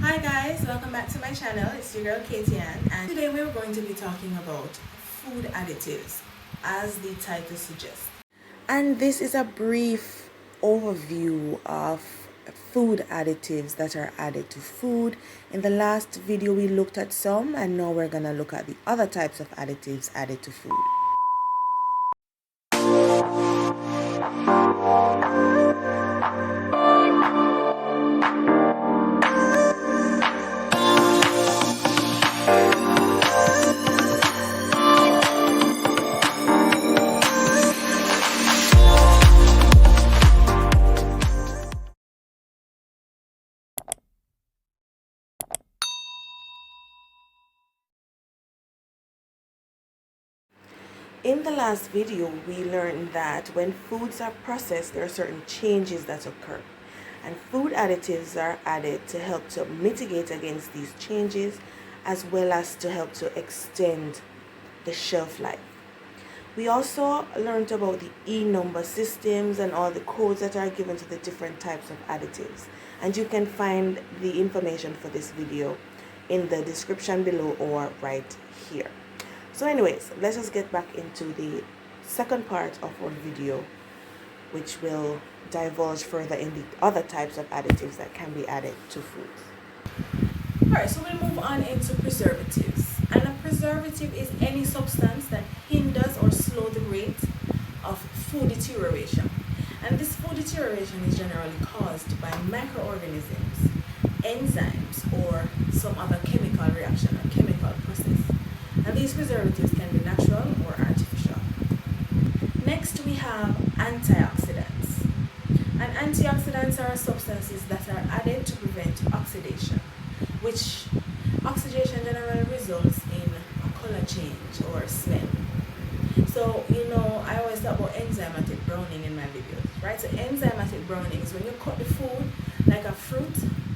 Hi guys, welcome back to my channel. It's your girl Katie Ann, and today we're going to be talking about food additives, as the title suggests. And this is a brief overview of food additives that are added to food. In the last video we looked at some, and now we're gonna look at the other types of additives added to food. In the last video, we learned that when foods are processed, there are certain changes that occur. And food additives are added to help to mitigate against these changes, as well as to help to extend the shelf life. We also learned about the E-number systems and all the codes that are given to the different types of additives. And you can find the information for this video in the description below or right here. So anyways, let us get back into the second part of our video, which will divulge further in the other types of additives that can be added to foods. Alright, so we'll move on into preservatives. And a preservative is any substance that hinders or slows the rate of food deterioration. And this food deterioration is generally caused by microorganisms, enzymes, or some other chemical reaction or chemical process. And these preservatives can be natural or artificial. Next, we have antioxidants. And antioxidants are substances that are added to prevent oxidation, which oxidation generally results in a color change or smell. So, I always talk about enzymatic browning in my videos, right? So enzymatic browning is when you cut the food, like a fruit,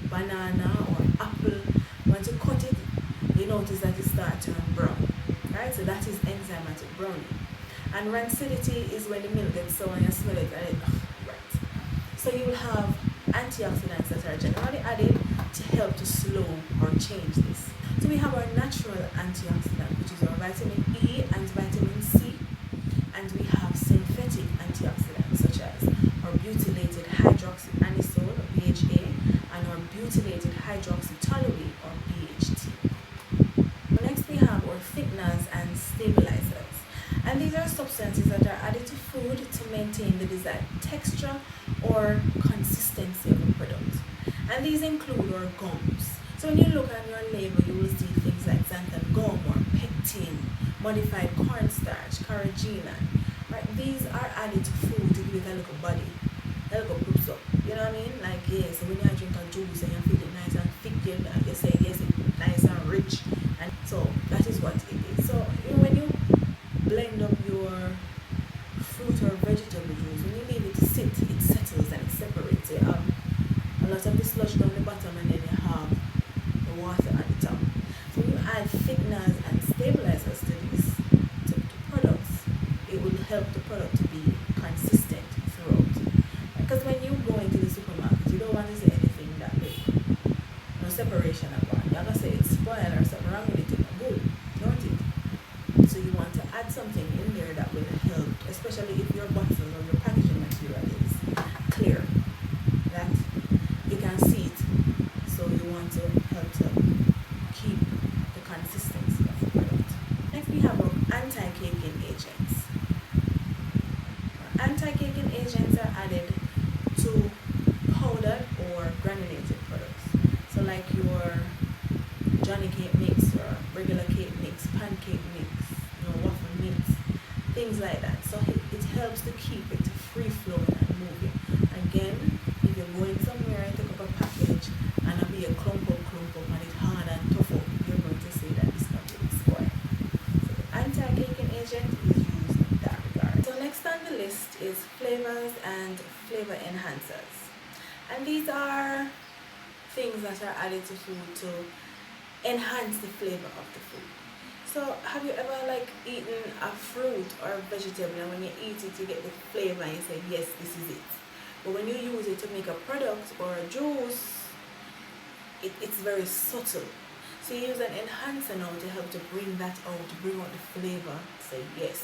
banana or apple, once you cut it, you notice that it starts to turn brown, right? So that is enzymatic browning. And rancidity is when the milk gets sour and you smell it and right. So you will have antioxidants that are generally added to help to slow or change this. So we have our natural antioxidant, which is our vitamin E and vitamin C, and we have synthetic antioxidants such as our butylated hydroxyanisole or BHA and our butylated hydroxytoluene or BHT. Next we have our thickeners and stabilizers, and these are substances that are added to food to maintain the desired texture or consistency of a product. And these include our gums. So when you look at your label, you will see things like xanthan gum or pectin, modified cornstarch, carrageenan. Right? These are added to food to give it a little body, a little groups up. You know what I mean? Like, yeah, so when you drink a juice and you feel it nice and thick, you say, yes, it's nice and rich. And so that is what it is. So when you blend up your fruit or vegetable juice, when you leave it to sit, it settles and it separates. You have a lot of the sludge down the bottom and then you have the water at the top. So when you add thickeners and stabilizers to these to products, it will help the product to be consistent throughout. Because when you go into the supermarket, you don't want to say anything that big. No separation at all. You're going to say it's spoiled or something wrong with it. Good, don't it? So you want to add something in there that will help, especially if your bottles or your packaging material is clear, that you can see it. So you want to help to keep the consistency of the product. Next we have our anti-caking agents. Anti-caking agents are added to powdered or granulated products. So like your Johnny cake mix or regular cake mix, pancake mix, waffle mix, things like that. So it helps to keep it free flowing and moving. Again, if you're going somewhere and take up a package and it'll be a clump up and it's hard and tough up, you're going to say that it's not really spoiled. So the anti-caking agent is used in that regard. So next on the list is flavors and flavor enhancers. And these are things that are added to food to enhance the flavor of the food. So have you ever eaten a fruit or a vegetable and when you eat it you get the flavor and you say yes, this is it. But when you use it to make a product or a juice, it's very subtle. So you use an enhancer now to help to bring that out, to bring out the flavor, say yes.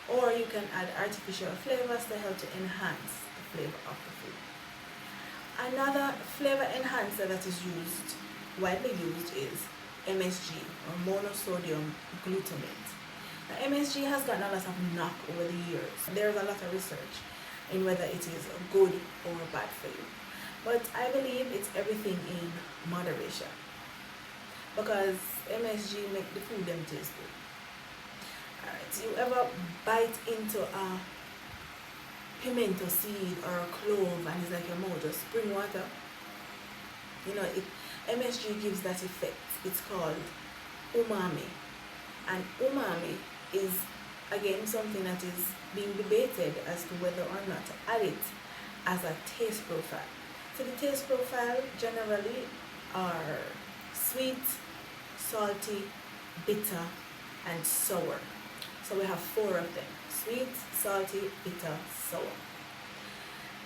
Or you can add artificial flavors to help to enhance the flavor of the food. Another flavor enhancer that is widely used is MSG, or monosodium glutamate. Now, MSG has gotten a lot of knock over the years. There's a lot of research in whether it is good or bad for you. But I believe it's everything in moderation, because MSG make the food them taste good. Alright, so you ever bite into a pimento seed or a clove and it's like your mouth just spring water? MSG gives that effect. It's called umami. And umami is, again, something that is being debated as to whether or not to add it as a taste profile. So the taste profile generally are sweet, salty, bitter, and sour. So we have 4 of them: sweet, salty, bitter, sour.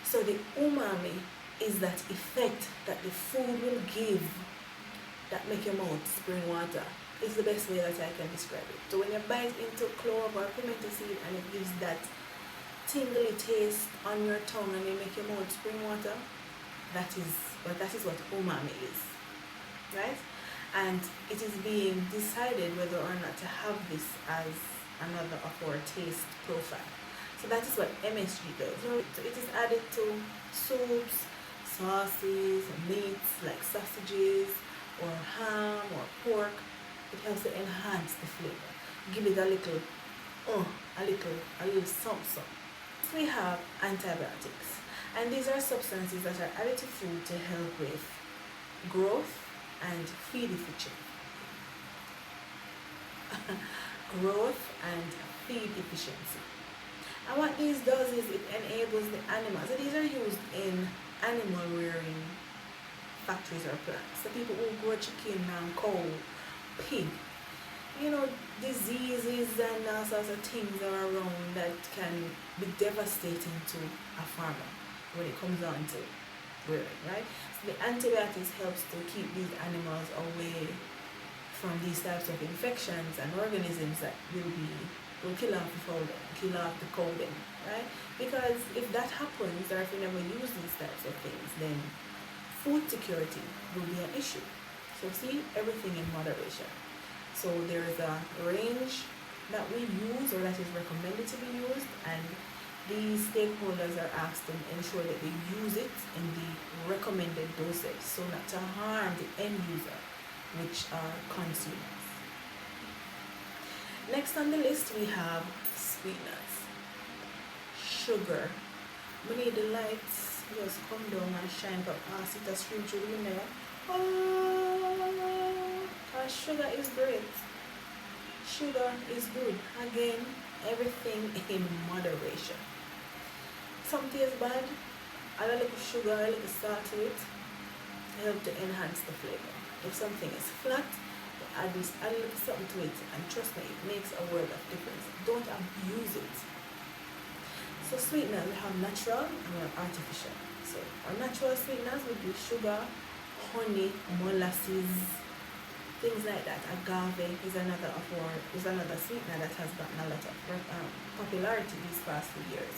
So the umami is that effect that the food will give that make your mouth spring water. It's the best way that I can describe it. So when you bite into clove or pimento seed and it gives that tingly taste on your tongue and you make your mouth spring water, that is what umami is, right? And it is being decided whether or not to have this as another of our taste profile. So that is what MSG does. So it is added to soups, sauces, meats like sausages or ham or pork. It helps to enhance the flavor, give it a little something. We have antibiotics, and these are substances that are added to food to help with growth and feed efficiency. Growth and feed efficiency. And what this does is it enables the animals. So these are used in animal rearing factories or plants. So people who grow chicken and cow, pig, diseases and all sorts of things are around that can be devastating to a farmer when it comes down to rearing, right? So the antibiotics helps to keep these animals away from these types of infections and organisms that will kill off the fowl, kill off the cow then, right? Because if that happens, or if we never use these types of things, then food security will be an issue. So see, everything in moderation. So there is a range that we use or that is recommended to be used, and these stakeholders are asked to ensure that they use it in the recommended dosage so not to harm the end user, which are consumers. Next on the list we have sweeteners. Sugar. We need the lights just come down and shine up past it, stream through the window. Because sugar is great. Sugar is good. Again, everything in moderation. Some taste bad, add a little sugar, a little salt to it, help to enhance the flavor. If something is flat, add a little something to it, and trust me, it makes a world of difference. Don't abuse it. So sweeteners, we have natural and we have artificial. So our natural sweeteners would be sugar, honey, molasses, things like that. Agave is another sweetener that has gotten a lot of popularity these past few years.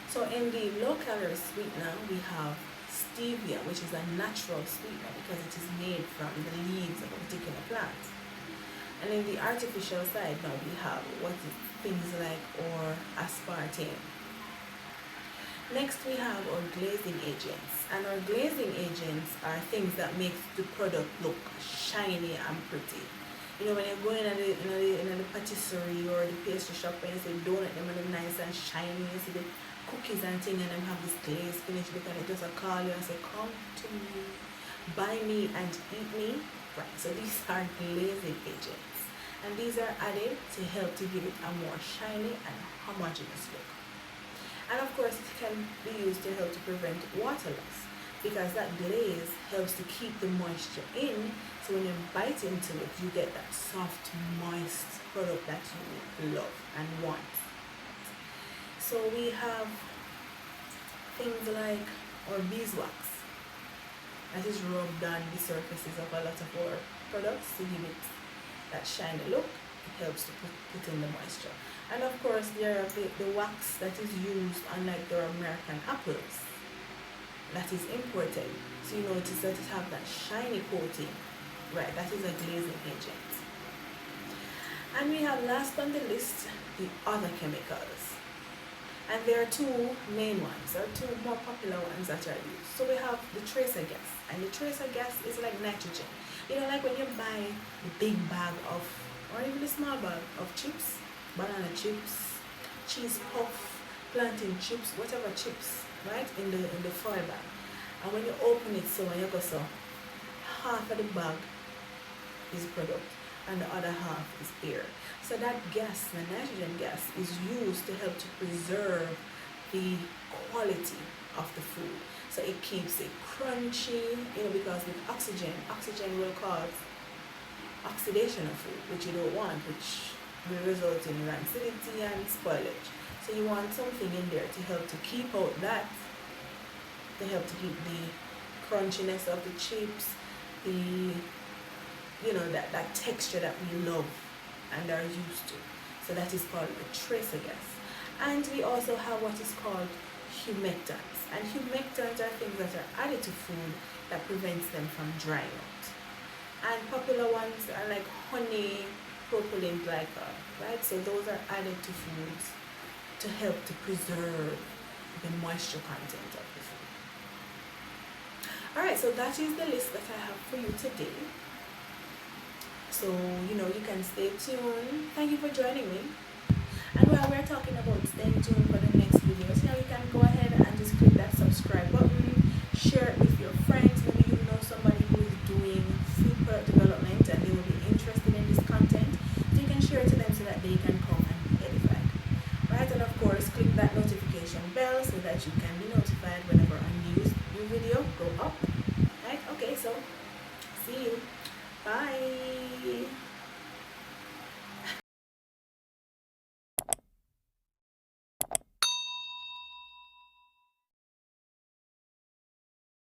So in the low-calorie sweetener, we have stevia, which is a natural sweetener because it is made from the leaves of a particular plant. And in the artificial side, now we have things like aspartame. Next, we have our glazing agents, and our glazing agents are things that make the product look shiny and pretty. When you go in the patisserie or the pastry shop and you say donut, them are nice and shiny, you see the cookies and things, and them have this glaze finish, because it just call you and say, come to me, buy me and eat me. Right, so these are glazing agents, and these are added to help to give it a more shiny and homogeneous look. And of course, it can be used to help to prevent water loss, because that glaze helps to keep the moisture in, so when you bite into it, you get that soft, moist product that you love and want. So we have things like our beeswax. that is rubbed on the surfaces of a lot of our products to give it that shiny look. It helps to put in the moisture. And of course, there are the wax that is used on like the American apples that is imported. So you notice that it have that shiny coating. Right, that is a glazing agent. And we have last on the list the other chemicals. And there are two main ones, or two more popular ones that are used. So we have the tracer gas. And the tracer gas is like nitrogen. You know, like when you buy the big bag of, or even the small bag of chips, banana chips, cheese puff, plantain chips, whatever chips, right, in the foil bag. And when you open it, so when you go so, half of the bag is product and the other half is air. So that gas, the nitrogen gas, is used to help to preserve the quality of the food. So it keeps it crunchy, you know, because with oxygen will cause oxidation of food, which you don't want, which will result in rancidity and spoilage. So you want something in there to help to keep out that, to help to keep the crunchiness of the chips, the, you know, that texture that we love and are used to. So that is called the tracer gas. And we also have what is called humectants. And humectants are things that are added to food that prevents them from drying out. And popular ones are like honey, propylene glycol, right? So those are added to foods to help to preserve the moisture content of the food. Alright, so that is the list that I have for you today. So, you know, you can stay tuned. Thank you for joining me. And while we're talking about staying tuned for the next videos, you know, you can go ahead and just click that subscribe button, share it with your friends. Maybe you know somebody who is doing food product development and they will be interested in this content. So you can share it to them so that they can come and be edified. Right, and of course, click that notification bell so that you can be notified whenever a new video go up. Right, okay, so see you. Bye.